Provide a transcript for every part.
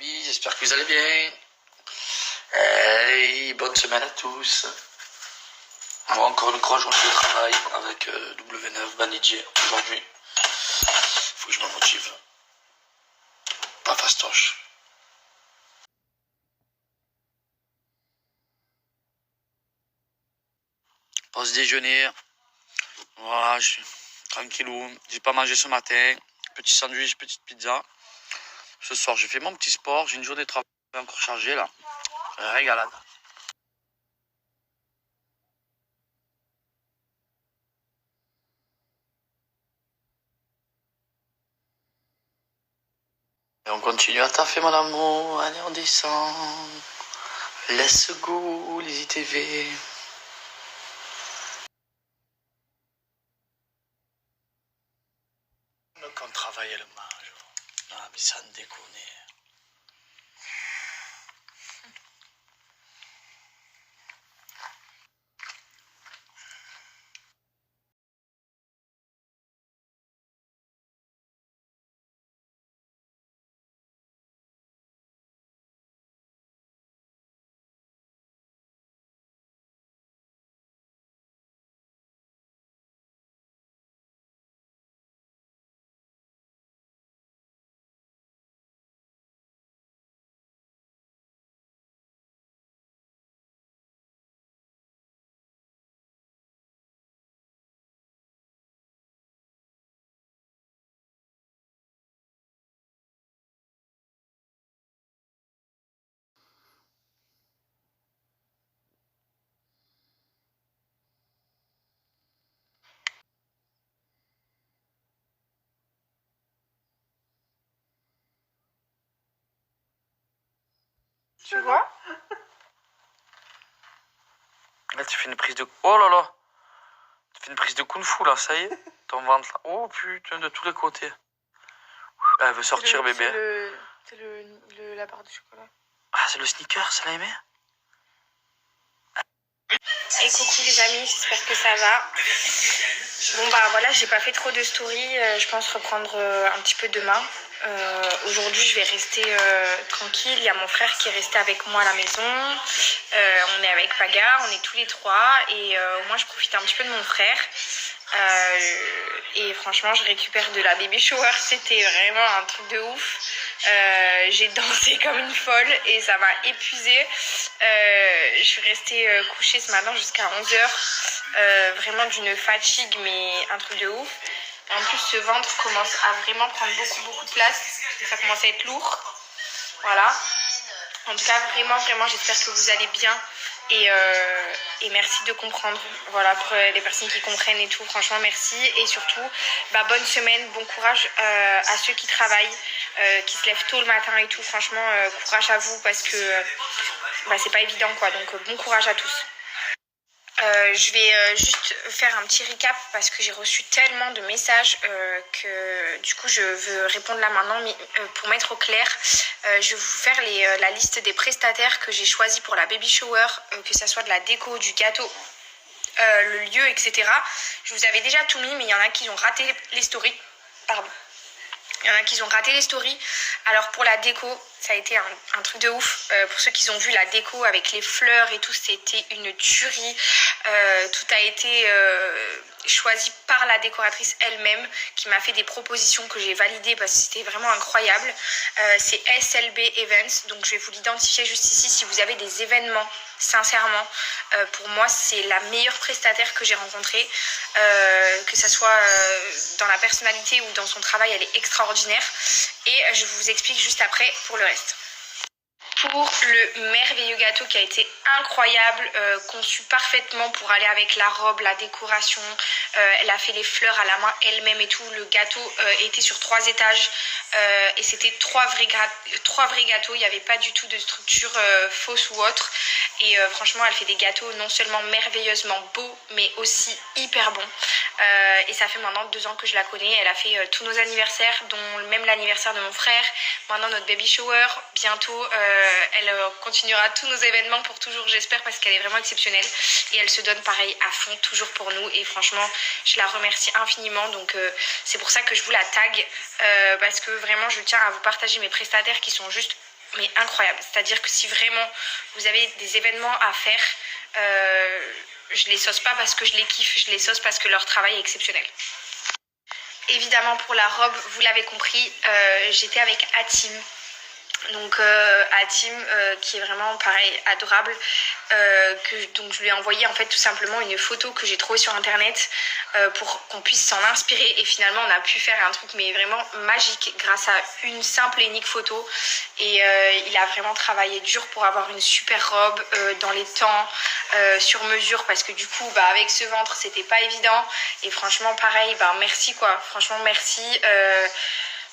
Oui, j'espère que vous allez bien. Et bonne semaine à tous. Moi, encore une grosse journée de travail avec W9 Banijé aujourd'hui. Faut que je me motive. Pas fastoche. Pause déjeuner. Voilà, je suis tranquillou. J'ai pas mangé ce matin. Petit sandwich, petite pizza. Ce soir, j'ai fait mon petit sport. J'ai une journée de travail encore chargée là. Régalade. Et on continue à taffer, mon amour. Allez, on descend. Let's go, les ITV. Qu'on travaille le mange. Ah, mais ça ne déconne. Tu vois? Là, tu fais une prise de... Oh là là! Tu fais une prise de kung-fu, là, ça y est. Ton ventre, là. Oh, putain, de tous les côtés. Elle veut sortir, bébé. C'est la barre de chocolat. Ah, c'est le sneaker, ça l'a aimé? Et coucou les amis, j'espère que ça va. Bon bah voilà, j'ai pas fait trop de story, je pense reprendre un petit peu demain. Aujourd'hui je vais rester tranquille, il y a mon frère qui est resté avec moi à la maison. On est avec Paga, on est tous les trois et moi je profite un petit peu de mon frère. Et franchement je récupère de la baby shower, c'était vraiment un truc de ouf. J'ai dansé comme une folle et ça m'a épuisée. Je suis restée couchée ce matin jusqu'à 11h, vraiment d'une fatigue mais un truc de ouf. En plus ce ventre commence à vraiment prendre beaucoup de place et ça commence à être lourd. Voilà. En tout cas vraiment j'espère que vous allez bien et merci de comprendre. Voilà, pour les personnes qui comprennent et tout, franchement merci. Et surtout bonne semaine, bon courage à ceux qui travaillent, qui se lèvent tôt le matin et tout. Franchement courage à vous parce que c'est pas évident quoi, donc bon courage à tous. Je vais juste faire un petit recap parce que j'ai reçu tellement de messages que du coup je veux répondre là maintenant. Mais pour mettre au clair, je vais vous faire la liste des prestataires que j'ai choisis pour la baby shower, que ça soit de la déco, du gâteau, le lieu, etc. Je vous avais déjà tout mis, mais il y en a qui ont raté les stories. Pardon. Il y en a qui ont raté les stories. Alors pour la déco, ça a été un truc de ouf. Pour ceux qui ont vu la déco avec les fleurs et tout, c'était une tuerie. Tout a été choisi par la décoratrice elle-même qui m'a fait des propositions que j'ai validées parce que c'était vraiment incroyable. C'est SLB Events, donc je vais vous l'identifier juste ici si vous avez des événements. Sincèrement, pour moi c'est la meilleure prestataire que j'ai rencontrée, que ça soit dans la personnalité ou dans son travail, elle est extraordinaire et je vous explique juste après pour le reste. Pour le merveilleux gâteau qui a été incroyable, conçu parfaitement pour aller avec la robe, la décoration. Elle a fait les fleurs à la main elle-même et tout. Le gâteau était sur 3 étages et c'était 3 vrais gâteaux. Il n'y avait pas du tout de structure fausse ou autre. Et franchement, elle fait des gâteaux non seulement merveilleusement beaux, mais aussi hyper bons. Et ça fait maintenant 2 ans que je la connais. Elle a fait tous nos anniversaires, dont même l'anniversaire de mon frère. Maintenant notre baby shower, bientôt. Elle continuera tous nos événements pour toujours, j'espère, parce qu'elle est vraiment exceptionnelle. Et elle se donne pareil à fond, toujours pour nous. Et franchement, je la remercie infiniment. Donc c'est pour ça que je vous la tag. Parce que vraiment, je tiens à vous partager mes prestataires qui sont juste mais incroyable. C'est-à-dire que si vraiment vous avez des événements à faire, je les sauce pas parce que je les kiffe, je les sauce parce que leur travail est exceptionnel. Évidemment, pour la robe, vous l'avez compris, j'étais avec Hatim. Donc Hatim qui est vraiment pareil adorable, donc je lui ai envoyé en fait tout simplement une photo que j'ai trouvée sur internet pour qu'on puisse s'en inspirer, et finalement on a pu faire un truc mais vraiment magique grâce à une simple et unique photo. Et il a vraiment travaillé dur pour avoir une super robe dans les temps, sur mesure, parce que du coup avec ce ventre c'était pas évident. Et franchement pareil, merci quoi, franchement merci.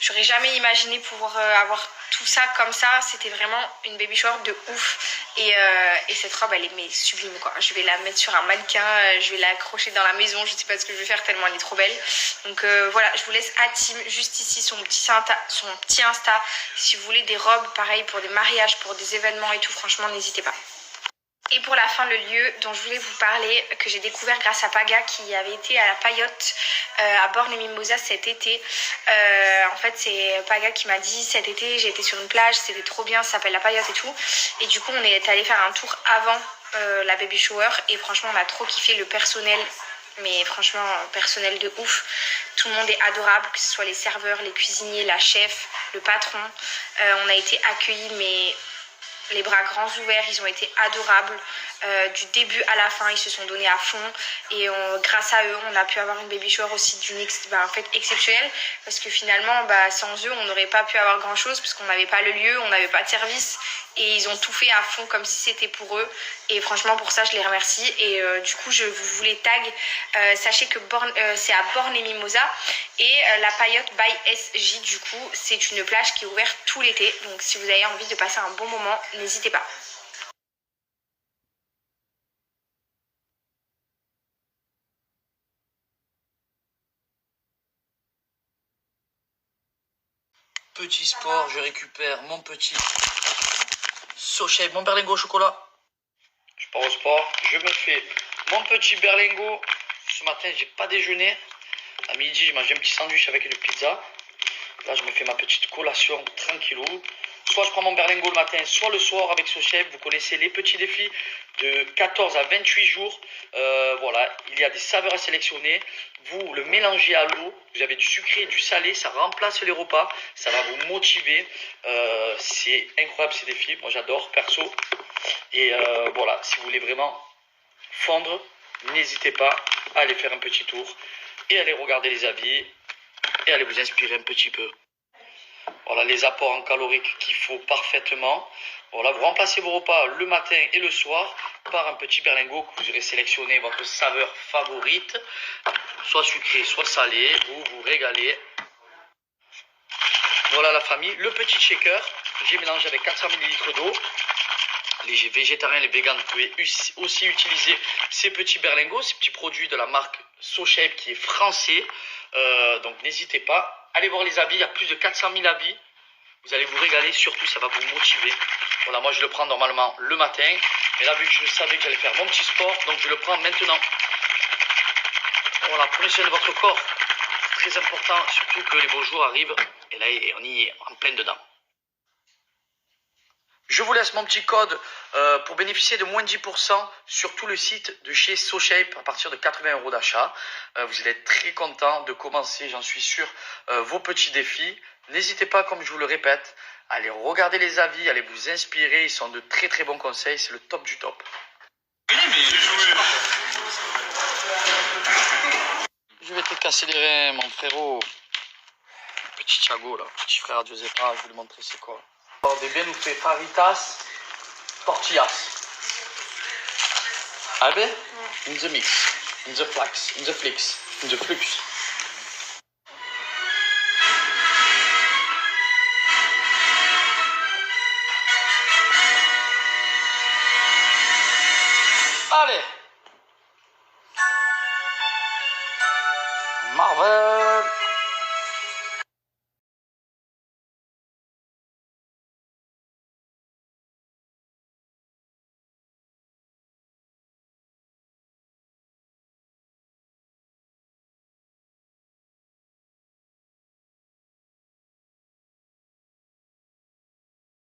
J'aurais jamais imaginé pouvoir avoir tout ça comme ça. C'était vraiment une baby shower de ouf. Et cette robe, elle est sublime quoi. Je vais la mettre sur un mannequin, je vais l'accrocher dans la maison. Je sais pas ce que je vais faire tellement elle est trop belle. Donc voilà, je vous laisse Hatim juste ici son petit Insta. Si vous voulez des robes pareil pour des mariages, pour des événements et tout, franchement n'hésitez pas. Et pour la fin, le lieu dont je voulais vous parler, que j'ai découvert grâce à Paga, qui avait été à la Paillote à Bornes-les-Mimosas cet été. En fait, c'est Paga qui m'a dit cet été, j'ai été sur une plage, c'était trop bien, ça s'appelle la Paillote et tout. Et du coup, on est allé faire un tour avant la baby shower. Et franchement, on a trop kiffé le personnel. Mais franchement, personnel de ouf. Tout le monde est adorable, que ce soit les serveurs, les cuisiniers, la chef, le patron. On a été accueillis, mais les bras grands ouverts, ils ont été adorables. Du début à la fin, ils se sont donnés à fond. Et grâce à eux, on a pu avoir une baby shower aussi en fait exceptionnelle. Parce que finalement, sans eux, on n'aurait pas pu avoir grand chose, parce qu'on n'avait pas le lieu, on n'avait pas de service. Et ils ont tout fait à fond comme si c'était pour eux. Et franchement, pour ça, je les remercie. Et du coup, je vous les tag. Sachez que c'est à Bornes-les-Mimosas. Et la Paillote by SJ, du coup, c'est une plage qui est ouverte tout l'été. Donc, si vous avez envie de passer un bon moment, n'hésitez pas. Petit sport, je récupère mon petit SoShape, mon berlingot au chocolat. Je pars au sport, je me fais mon petit berlingot. Ce matin, j'ai pas déjeuné. À midi, j'ai mangé un petit sandwich avec une pizza. Là, je me fais ma petite collation tranquillou. Soit je prends mon berlingot le matin, soit le soir avec SoShape. Vous connaissez les petits défis de 14 à 28 jours. Voilà, il y a des saveurs à sélectionner. Vous le mélangez à l'eau. Vous avez du sucré et du salé. Ça remplace les repas. Ça va vous motiver. C'est incroyable ces défis. Moi, j'adore, perso. Et voilà, si vous voulez vraiment fondre, n'hésitez pas à aller faire un petit tour et aller regarder les avis et aller vous inspirer un petit peu. Voilà les apports en caloriques qu'il faut parfaitement. Voilà, vous remplacez vos repas le matin et le soir par un petit berlingot que vous aurez sélectionné votre saveur favorite, soit sucré, soit salé. Vous vous régalez. Voilà la famille, le petit shaker, j'ai mélangé avec 400 ml d'eau. Les végétariens, les véganes, vous pouvez aussi utiliser ces petits berlingots, ces petits produits de la marque SoShape qui est français. Donc n'hésitez pas. Allez voir les avis, il y a plus de 400 000 avis. Vous allez vous régaler, surtout ça va vous motiver. Voilà, moi je le prends normalement le matin. Mais là, vu que je savais que j'allais faire mon petit sport, donc je le prends maintenant. Voilà, prenez soin de votre corps. Très important, surtout que les beaux jours arrivent. Et là, on y est en plein dedans. Je vous laisse mon petit code pour bénéficier de moins 10% sur tout le site de chez SoShape à partir de 80 € d'achat. Vous allez être très content de commencer, j'en suis sûr, vos petits défis. N'hésitez pas, comme je vous le répète, à aller regarder les avis, à aller vous inspirer. Ils sont de très très bons conseils, c'est le top du top. Je vais te casser les reins, mon frérot. Petit Thiago, là, petit frère de Giuseppe, je vais lui montrer c'est quoi. Des bien nous fait faritas, tortillas. Albe? In the mix, in the flux, in the flix, in the flux.